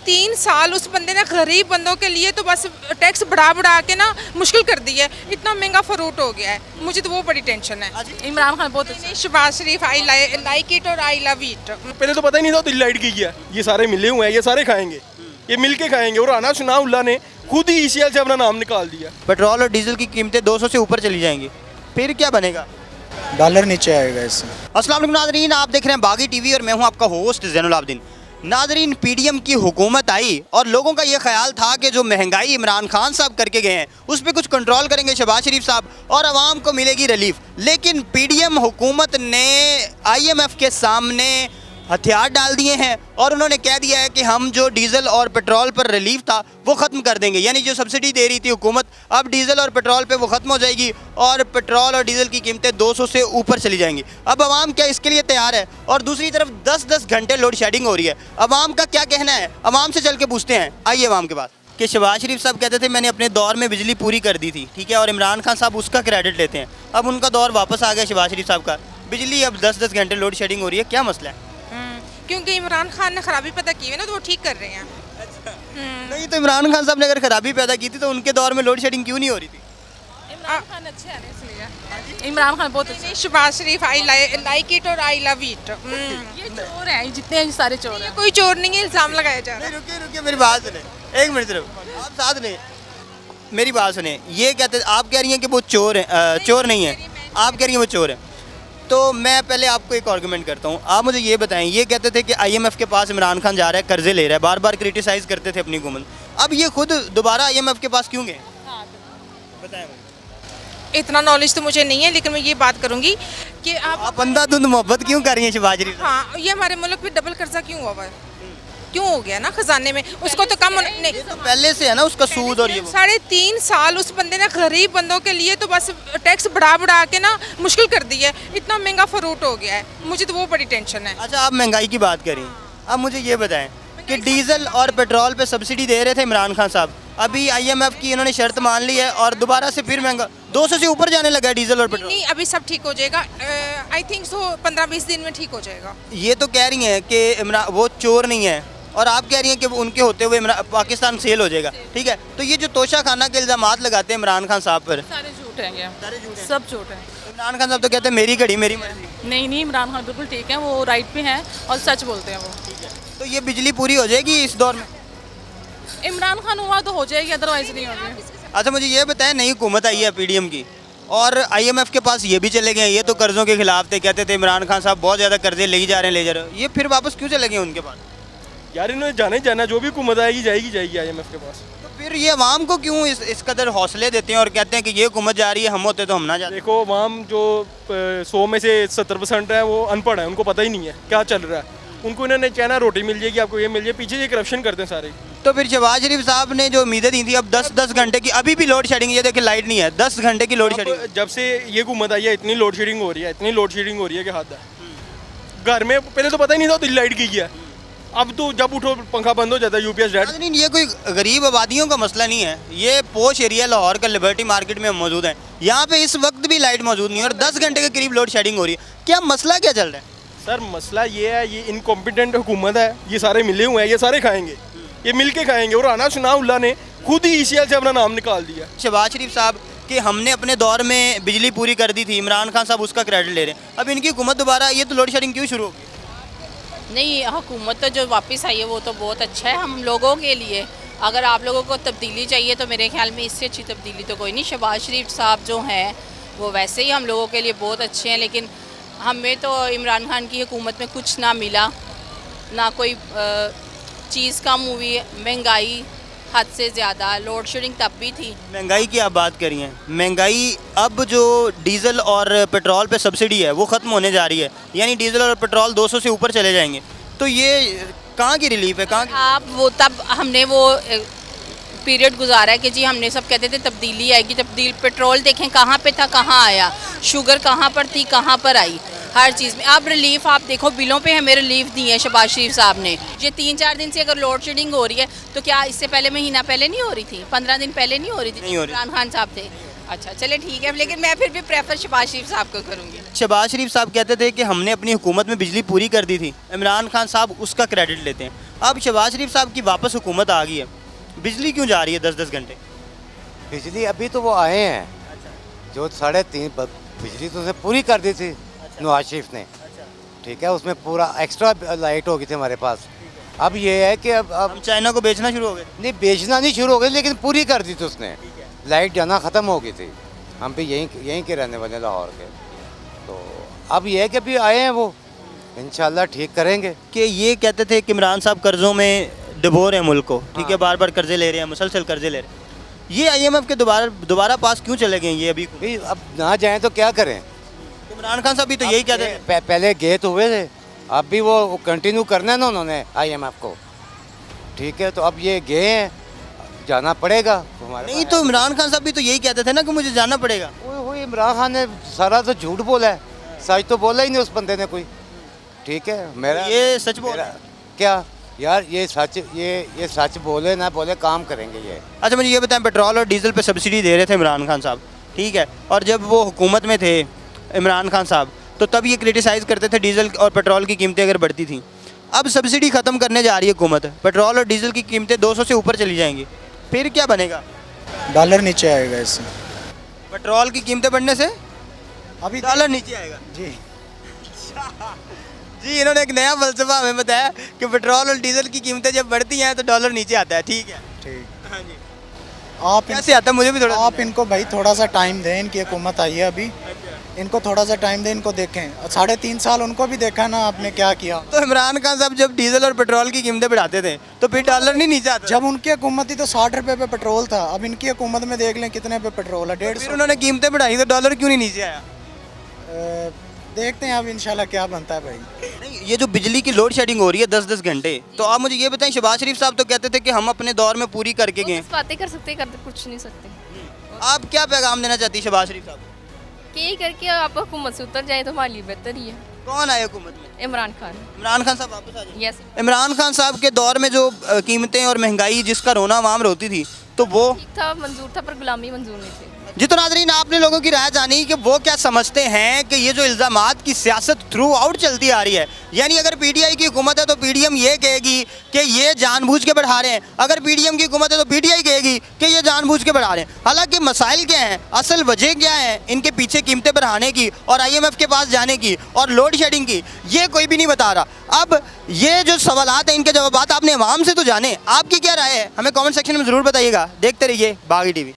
3 साल उस बंदे ने गरीब बंदों के लिए तो बस टैक्स बढ़ा के ना मुश्किल कर दी है। इतना महंगा फ्रूट हो गया है, मुझे तो वो बड़ी टेंशन है। इमरान खान बहुत अच्छा। शहबाज शरीफ आई लाइक इट और आई लव इट। पहले तो पता ही नहीं था दिल्ली लाइट की है, ये सारे मिले हुए हैं, ये सारे खाएंगे, ये मिल के खाएंगे। और राना सनाउल्लाह ने खुद ही ईसीएल से अपना नाम निकाल दिया। पेट्रोल और डीजल की कीमतें 200 से ऊपर चली जाएंगी, फिर क्या बनेगा? डॉलर नीचे आएगा इससे। अस्सलाम वालेकुम नाज़रीन, आप देख रहे हैं बागी टीवी और मैं हूं आपका होस्ट ज़ैनुल आबिदीन। नाज़रीन, पीडीएम की हुकूमत आई और लोगों का ये ख्याल था कि जो महंगाई इमरान खान साहब करके गए हैं उस पर कुछ कंट्रोल करेंगे शहबाज शरीफ साहब और आवाम को मिलेगी रिलीफ। लेकिन पीडीएम हुकूमत ने आईएमएफ के सामने हथियार डाल दिए हैं और उन्होंने कह दिया है कि हम जो डीज़ल और पेट्रोल पर रिलीफ था वो ख़त्म कर देंगे। यानी जो सब्सिडी दे रही थी हुकूमत, अब डीज़ल और पेट्रोल पे वो ख़त्म हो जाएगी और पेट्रोल और डीज़ल की कीमतें 200 से ऊपर चली जाएंगी। अब आवाम क्या इसके लिए तैयार है? और दूसरी तरफ 10-10 घंटे लोड शेडिंग हो रही है। आवाम का क्या कहना है? आवाम से चल के पूछते हैं, आइए आवाम के पास। कि शहबाज शरीफ साहब कहते थे मैंने अपने दौर में बिजली पूरी कर दी थी, ठीक है, और इमरान खान साहब उसका क्रेडिट लेते हैं। अब उनका दौर वापस आ गया शहबाज शरीफ साहब का, बिजली अब 10-10 घंटे लोड शेडिंग हो रही है, क्या मसला है? क्योंकि इमरान खान ने खराबी पैदा की है ना, तो वो ठीक कर रहे हैं। नहीं तो इमरान खान साहब ने अगर खराबी पैदा की थी तो उनके दौर में लोड शेडिंग क्यों नहीं हो रही थी? इमरान खान अच्छे हैं ना, इसलिए इमरान खान बहुत अच्छे। शहबाज शरीफ आई लाइक इट और आई लव इट। ये चोर हैं, जितने हैं सारे चोर हैं। कोई चोर नहीं है, इल्ज़ाम लगाया जा रहा है। रुकिए मेरी बात सुने, एक मिनट सिर्फ, आप साथ नहीं, मेरी बात सुने। ये कहते, आप कह रही हैं कि वो चोर है, चोर नहीं है, आप कह रही हैं वो चोर है। तो मैं पहले आपको एक आर्गूमेंट करता हूँ, आप मुझे ये बताएं, ये कहते थे कि आईएमएफ के पास इमरान खान जा रहा है, कर्जे ले रहा है, बार बार क्रिटिसाइज़ करते थे अपनी हुकूमत, अब ये खुद दोबारा आईएमएफ के पास क्यों गए? बताएं। इतना नॉलेज तो मुझे नहीं है, लेकिन मैं ये बात करूंगी कि आप अंधाधुंध मोहब्बत क्यों कर रही हैं शहबाज शरीफ? हाँ, ये हमारे मुल्क पे डबल कर्जा क्यों हुआ है? क्यों हो गया ना खजाने में? उसको तो कम नहीं, तो पहले से है ना उसका सूद और ये 3.5 साल उस बंदे ने गरीब बंदों के लिए तो बस टैक्स बढ़ा के ना मुश्किल कर दी है। इतना महंगा फ्रूट हो गया है, मुझे तो वो बड़ी टेंशन है। अच्छा, आप महंगाई की बात करें, अब मुझे ये बताएं कि डीजल और पेट्रोल पे सब्सिडी दे रहे थे इमरान खान साहब, अभी आईएमएफ की इन्होंने शर्त मान ली है और दोबारा से फिर महंगा 200 से ऊपर जाने लगा है डीजल और पेट्रोल। नहीं, अभी सब ठीक हो जाएगा। आई थिंक सो 15-20 दिन में ठीक हो जाएगा। ये तो कह रही हैं कि इमरान वो चोर नहीं है और आप कह रही हैं कि उनके होते हुए पाकिस्तान सेल हो जाएगा, ठीक है। तो ये जो तोशा खाना के इल्ज़ामात लगाते हैं इमरान खान साहब पर, सारे झूठ हैं ये, सब झूठ हैं। इमरान खान साहब तो कहते हैं मेरी घड़ी मेरी मर्जी। नहीं, इमरान खान बिल्कुल ठीक है, वो राइट पे हैं और सच बोलते हैं वो। तो ये बिजली पूरी हो जाएगी इस दौर में? इमरान खान हुआ तो हो जाएगी, अदरवाइज नहीं होगी। अच्छा, मुझे ये बताएं, नई हुकूमत आई है पीडीएम की और आईएमएफ के पास ये भी चले गए, ये तो कर्जों के खिलाफ थे, कहते थे इमरान खान साहब बहुत ज़्यादा कर्जे ले जा रहे हैं, ये फिर वापस क्यों चले गए उनके पास? यार इन्होंने जाने जाना, जो भी हुकूमत आएगी जाएगी आईएमएफ के पास। तो फिर ये अवाम को क्यों इस कदर हौसले देते हैं और कहते हैं कि ये हुकूमत जा रही है, हम होते तो हम ना जाते? देखो, अवाम जो 100 में से 70% है वो अनपढ़ है, उनको पता ही नहीं है क्या चल रहा है। उनको इन्होंने कहना रोटी मिल जाएगी, आपको ये मिल जाए, पीछे ये करप्शन करते हैं सारे। तो फिर शहबाज शरीफ साहब ने जो उम्मीदें दी थी, अब 10-10 घंटे की अभी भी लोड शेडिंग, ये देखिए लाइट नहीं है, 10 घंटे की लोड शेडिंग। जब से ये हुकूमत आई है इतनी लोड शेडिंग हो रही है, इतनी लोड शेडिंग हो रही है कि हद है। घर में पहले तो पता ही नहीं था दिल्ली लाइट की है, अब तो जब उठो पंखा बंद हो जाता है, यूपीएस डेड। नहीं, ये कोई गरीब आबादियों का मसला नहीं है, ये पोश एरिया लाहौर का लिबर्टी मार्केट में हम मौजूद हैं, यहाँ पे इस वक्त भी लाइट मौजूद नहीं है और 10 घंटे के करीब लोड शेडिंग हो रही है। क्या मसला क्या चल रहा है? सर मसला ये है, ये इनकॉम्पिटेंट हुकूमत है, ये सारे मिले हुए हैं, ये सारे खाएंगे, ये मिल के खाएंगे। और राना सनाउल्लाह ने खुद ही ईसीएल से अपना नाम निकाल दिया। शहबाज शरीफ साहब कि हमने अपने दौर में बिजली पूरी कर दी थी, इमरान खान साहब उसका क्रेडिट ले रहे हैं, अब इनकी हुकूमत दोबारा, ये तो लोड शेडिंग क्यों शुरू होगी? नहीं, हुकूमत तो जो वापस आई है वो तो बहुत अच्छा है हम लोगों के लिए। अगर आप लोगों को तब्दीली चाहिए तो मेरे ख्याल में इससे अच्छी तब्दीली तो कोई नहीं। शहबाज शरीफ साहब जो हैं वो वैसे ही हम लोगों के लिए बहुत अच्छे हैं, लेकिन हमें तो इमरान खान की हुकूमत में कुछ ना मिला, ना कोई चीज़ कम हुई, महंगाई हद से ज़्यादा, लोड शेडिंग तब भी थी। महंगाई की आप बात करी हैं, महंगाई अब जो डीज़ल और पेट्रोल पे सब्सिडी है वो ख़त्म होने जा रही है, यानी डीज़ल और पेट्रोल 200 से ऊपर चले जाएंगे, तो ये कहाँ की रिलीफ है? कहाँ आप वो तब हमने वो पीरियड गुजारा है कि जी हमने सब कहते थे तब्दीली आएगी, पेट्रोल देखें कहाँ पे था, कहाँ आया, शुगर कहाँ पर थी, कहाँ पर आई, हर चीज़ में। अब रिलीफ आप देखो, बिलों पे हमें रिलीफ दी है शहबाज शरीफ साहब ने। ये 3-4 दिन से अगर लोड शेडिंग हो रही है तो क्या इससे पहले महीना पहले नहीं हो रही थी, 15 दिन पहले नहीं हो रही थी? इमरान खान साहब थे। अच्छा चले ठीक है, लेकिन मैं फिर भी प्रेफर शहबाज शरीफ साहब को करूँगी। शहबाज शरीफ साहब कहते थे कि हमने अपनी हुकूमत में बिजली पूरी कर दी थी, इमरान खान साहब उसका क्रेडिट लेते हैं। अब शहबाज शरीफ साहब की वापस हुकूमत आ गई है, बिजली क्यों जा रही है 10-10 घंटे? बिजली अभी तो वो आए हैं, जो 3.5 बिजली तो उसने पूरी कर दी थी नवाज शरीफ ने, ठीक है, उसमें पूरा एक्स्ट्रा लाइट हो गई थी हमारे पास। अब ये है कि अब हम चाइना को बेचना शुरू हो गए। नहीं, बेचना नहीं शुरू हो गई, लेकिन पूरी कर दी थी उसने, लाइट जाना ख़त्म हो गई थी। हम भी यहीं के रहने वाले लाहौर के, तो अब ये है कि अभी आए हैं वो, इंशाल्लाह ठीक करेंगे। कि ये कहते थे कि इमरान साहब कर्ज़ों में डुबो रहे हैं मुल्क को, ठीक है, बार बार कर्जे ले रहे हैं, मुसलसल कर्जे ले रहे हैं। ये IMF के दोबारा पास क्यों चले गए ये अभी? भाई अब ना जाएं तो क्या करें? इमरान खान साहब भी तो यही कहते थे। पहले गए तो हुए थे, अब भी वो कंटिन्यू करना है ना उन्होंने IMF को, ठीक है, तो अब ये गए हैं, जाना पड़ेगा हमारे। नहीं तो इमरान खान साहब भी तो यही कहते थे ना कि मुझे जाना पड़ेगा। वो इमरान खान ने सारा तो झूठ बोला है, सच तो बोला ही नहीं उस बंदे ने कोई, ठीक है। मेरा ये सच बोल रहा है। क्या यार, ये सच बोले ना बोले, काम करेंगे ये। अच्छा मुझे ये बताएं, पेट्रोल और डीजल पे सब्सिडी दे रहे थे इमरान खान साहब, ठीक है, और जब वो हुकूमत में थे इमरान खान साहब, तो तब ये क्रिटिसाइज़ करते थे डीजल और पेट्रोल की कीमतें अगर बढ़ती थी। अब सब्सिडी ख़त्म करने जा रही है हुकूमत, पेट्रोल और डीजल की कीमतें 200 से ऊपर चली जाएंगी, फिर क्या बनेगा? डॉलर नीचे आएगा इससे। पेट्रोल की कीमतें बढ़ने से अभी डॉलर नीचे आएगा। जी जी, इन्होंने एक नया फलसफा हमें बताया कि पेट्रोल और डीजल की कीमतें जब बढ़ती हैं तो डॉलर नीचे आता है, ठीक है। ठीक। हाँ जी, आप कैसे आता है मुझे भी थोड़ा आप इनको भाई थोड़ा सा टाइम दें, इनकी हुकूमत आई है अभी, इनको थोड़ा सा टाइम दें, इनको देखें। 3.5 साल उनको भी देखा ना आपने क्या किया। तो इमरान खान साहब जब डीजल और पेट्रोल की कीमतें बढ़ाते थे तो फिर डॉलर नहीं नीचे आता? जब उनकी हुकूमत थी तो 60 रुपये पे पेट्रोल था, अब इनकी हुकूमत में देख लें कितने पे पेट्रोल है, फिर 150। उन्होंने कीमतें बढ़ाई तो डॉलर क्यों नहीं नीचे आया? देखते हैं अब इंशाल्लाह क्या बनता है भाई। नहीं, ये जो बिजली की लोड शेडिंग हो रही है 10-10 घंटे, तो आप मुझे ये बताएं, शहबाज शरीफ साहब तो कहते थे कि हम अपने दौर में पूरी करके गए। बस बातें कर सकते कुछ नहीं सकते। आप क्या पैगाम देना चाहती है शहबाज शरीफ साहब? कि यही करके आप हुकूमत से उतर जाए तो हमारे लिए बेहतर ही है। कौन आए हुकूमत में? इमरान खान। इमरान खान साहब वापस आ जाए। यस। इमरान खान साहब के दौर में जो कीमतें और महंगाई जिसका रोना वाम रोती थी, तो वो ठीक था, मंजूर था, पर गुलामी मंजूर नहीं थी। जी तो नाज़रीन, आपने लोगों की राय जानी कि वो क्या समझते हैं कि ये जो इल्ज़ामात की सियासत थ्रू आउट चलती आ रही है, यानी अगर PTI की हुकूमत है तो PDM ये कहेगी कि ये जानबूझ के बढ़ा रहे हैं, अगर PDM की हुकूमत है तो PTI कहेगी कि ये जानबूझ के बढ़ा रहे हैं। हालांकि मसाइल क्या हैं, असल वजह क्या है इनके पीछे कीमतें बढ़ाने की और IMF के पास जाने की और लोड शेडिंग की, ये कोई भी नहीं बता रहा। अब ये जो सवालात हैं, इनके जवाबात आपने अवाम से तो जाने, आपकी क्या राय है हमें कॉमेंट सेक्शन में ज़रूर बताइएगा। देखते रहिए बागी TV।